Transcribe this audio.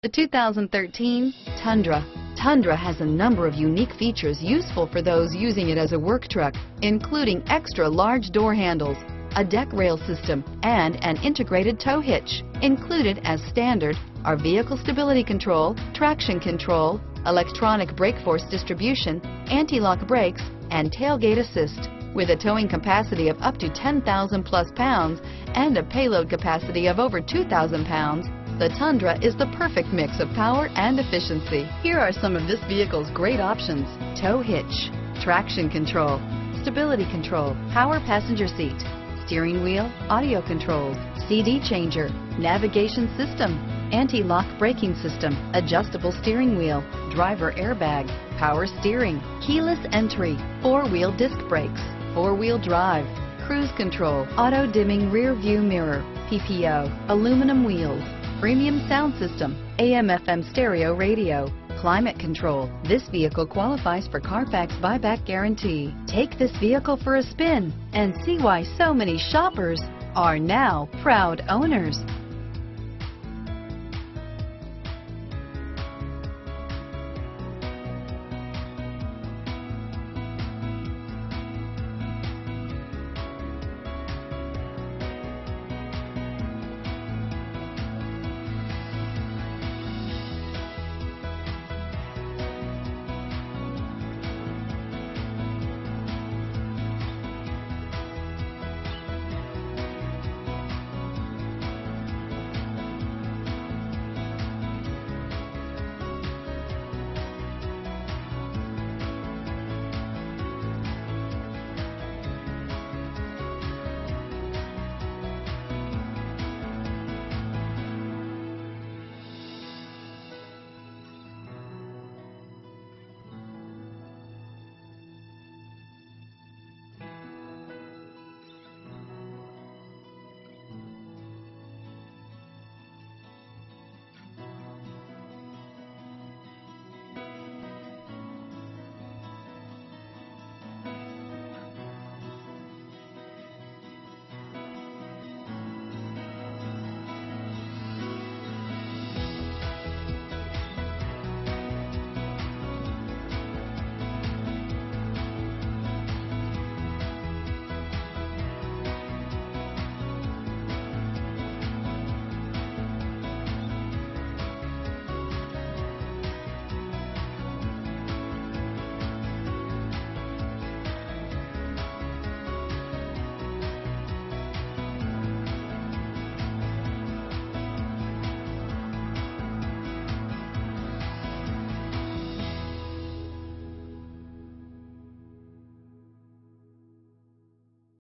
The 2013 Tundra. Tundra has a number of unique features useful for those using it as a work truck, including extra large door handles, a deck rail system, and an integrated tow hitch. Included as standard are vehicle stability control, traction control, electronic brake force distribution, anti-lock brakes, and tailgate assist. With a towing capacity of up to 10,000 plus pounds and a payload capacity of over 2,000 pounds, the Tundra is the perfect mix of power and efficiency. Here are some of this vehicle's great options: tow hitch, traction control, stability control, power passenger seat, steering wheel audio controls, CD changer, navigation system, anti-lock braking system, adjustable steering wheel, driver airbag, power steering, keyless entry, four-wheel disc brakes, four-wheel drive, cruise control, auto-dimming rear view mirror, PPO, aluminum wheels, premium sound system, AM/FM stereo radio, climate control. This vehicle qualifies for Carfax buyback guarantee. Take this vehicle for a spin and see why so many shoppers are now proud owners.